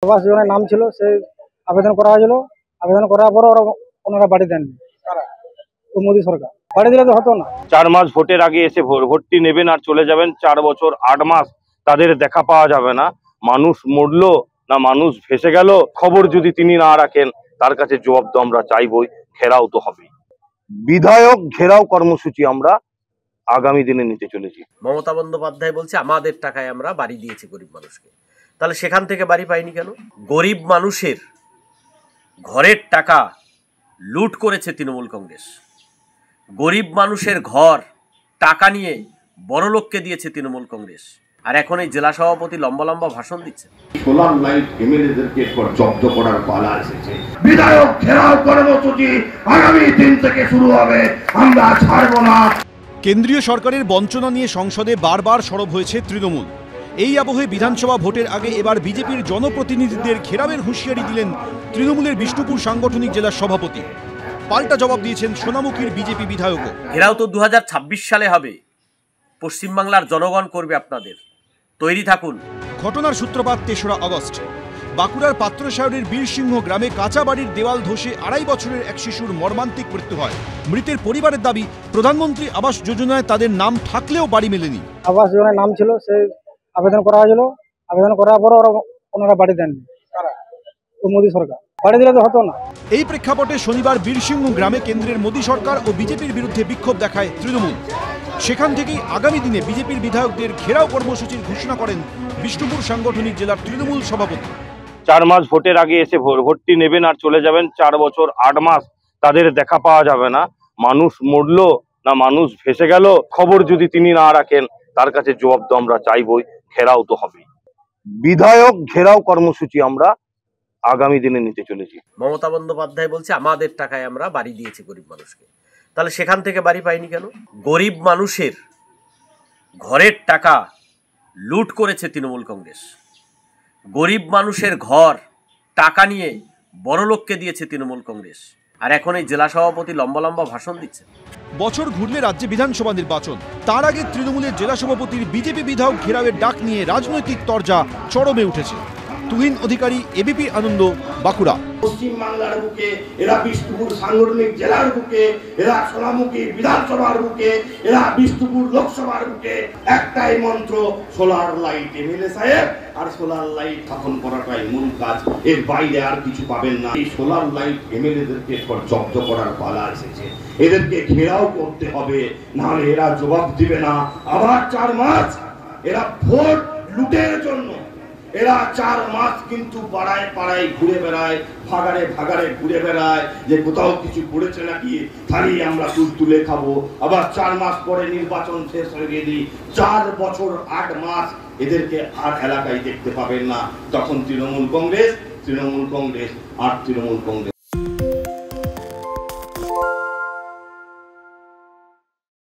আবাস যোজনার নাম ছিল, সেই আবেদন করা হয়েছিল। আবেদন করার পর ওনারা বাড়ি দেননি। তো মোদী সরকার বাড়ি দিলে তো হতো না। 4 মাস ভোটের আগে এসে ভোটটি নেবেন আর চলে যাবেন। 4 বছর 8 মাস তাদের দেখা পাওয়া যাবে না। মানুষ মরলো না মানুষ ভেসে গেল, খবর যদি তিনি না রাখেন তার কাছে জবাব তো আমরা চাইবই, ঘেরাও তো হবেই। বিধায়ক ঘেরাও কর্মসূচি আমরা আগামী দিনে নিতে চলেছি। মমতা বন্দ্যোপাধ্যায় বলছে আমাদের টাকায় আমরা বাড়ি দিয়েছি গরিব মানুষকে। তাহলে সেখান থেকে বাড়ি পাইনি কেন? গরিব মানুষের ঘরের টাকা লুট করেছে তৃণমূল কংগ্রেস। গরিব মানুষের ঘর টাকা নিয়ে বড়লোককে দিয়েছে তৃণমূল কংগ্রেস। আর এখন এই জেলা সভাপতি লম্বা লম্বা ভাষণ দিচ্ছে। সোলার লাইট এমএলএদেরকে জব্দ করার পালা এসেছে। বিধায়ক ঘেরাও কর্মসূচি আগামী দিন থেকে শুরু হবে, আমরা ছাড়ব না। কেন্দ্রীয় সরকারের বঞ্চনা নিয়ে সংসদে বারবার সরব হয়েছে তৃণমূল। এই আবহে বিধানসভা ভোটের আগে এবার বিজেপির জনপ্রতিনিধিদের ঘেরাওয়ের হুঁশিয়ারি দিলেন তৃণমূলের বিষ্ণুপুর সাংগঠনিক জেলার সভাপতি। পাল্টা জবাব দিয়েছেন সোনামুখীর বিজেপি বিধায়কও। ঘেরাও তো 2026 সালে হবে। পশ্চিমবাংলার জনগণ করবে আপনাদের, তৈরি থাকুন। ঘটনার সূত্রপাত 3রা আগস্ট। বাঁকুড়ার পাত্রসায়রের বীরসিংহ গ্রামে কাঁচা বাড়ির দেওয়াল ধসে 2.5 বছরের এক শিশুর মর্মান্তিক মৃত্যু হয়। মৃতের পরিবারের দাবি, প্রধানমন্ত্রী আবাস যোজনায় তাদের নাম থাকলেও বাড়ি মেলেনি। আবাস যোজনার নাম ছিল, সেই আবেদন করা হয়েছিল। আবেদন করার পর ওনারা বাড়ি দেননি। তো মোদী সরকার বাড়ি দিলে তো হতো না। এই প্রেক্ষাপটে শনিবার বীরসিংহ গ্রামে কেন্দ্রের মোদী সরকার ও বিজেপির বিরুদ্ধে বিক্ষোভ দেখায় তৃণমূল। সেখান থেকেই আগামী দিনে বিজেপির বিধায়কদের ঘেরাও কর্মসূচির ঘোষণা করেন বিষ্ণুপুর সাংগঠনিক জেলার তৃণমূল সভাপতি। 4 মাস ভোটের আগে এসে ভোটটি নেবেন আর চলে যাবেন। 4 বছর 8 মাস তাদের দেখা পাওয়া যাবে না। মানুষ মরলো না মানুষ ভেসে গেল, খবর যদি তিনি না রাখেন তার কাছে জবাব তো আমরা চাইবই, ঘেরাও তো হবেই। বিধায়ক ঘেরাও কর্মসূচি আমরা আগামী দিনে নিতে চলেছি। মমতা বন্দ্যোপাধ্যায় বলছে আমাদের টাকায় আমরা বাড়ি দিয়েছি গরিব মানুষকে। তাহলে সেখান থেকে বাড়ি পাইনি কেন? গরিব মানুষের ঘরের টাকা লুট করেছে তৃণমূল কংগ্রেস। গরিব মানুষের ঘর টাকা নিয়ে বড়লোককে দিয়েছে তৃণমূল কংগ্রেস। আর এখন এই জেলা সভাপতি লম্বা লম্বা ভাষণ দিচ্ছে। বছর ঘুরলে রাজ্যে বিধানসভা নির্বাচন, তার আগে তৃণমূলের জেলা সভাপতির বিজেপি বিধায়ক ঘেরাওয়ের ডাক নিয়ে রাজনৈতিক তরজা চরমে উঠেছে। তুহিন অধিকারী, এবিপি আনন্দ, বাঁকুড়া। পশ্চিমবাংলার বুকে এরা বিষ্ণুপুর সাংগঠনিক জেলার বুকে, এরা সোনামুখী বিধানসভার বুকে, এরা বিষ্ণুপুর লোকসভার বুকে একটাই মন্ত্র, সোলার লাইট এমএলএ সাহেব। আর সোলার লাইট স্থাপন করাটাই মূল কাজ, এর বাইরে আর কিছু পাবেন না। এই সোলার লাইট এমএলএদেরকে জব্দ করার পালা এসেছে। এদেরকে ঘেরাও করতে হবে, নাহলে এরা জবাব দিবে না। আবার 4 মাস এরা ভোট লুটের জন্য এরা 4 মাস কিন্তু পাড়ায় পাড়ায় ঘুরে বেড়ায়, ভাগাড়ে ভাগাড়ে ঘুরে বেড়ায় যে কোথাও কিছু পড়েছে নাকি, তাহলে আমরা তুলে খাবো। আবার 4 মাস পরে নির্বাচন শেষ হয়ে গেলে 4 বছর 8 মাস এদেরকে আর এলাকায় দেখতে পাবেন না। তখন তৃণমূল কংগ্রেস আর তৃণমূল কংগ্রেস।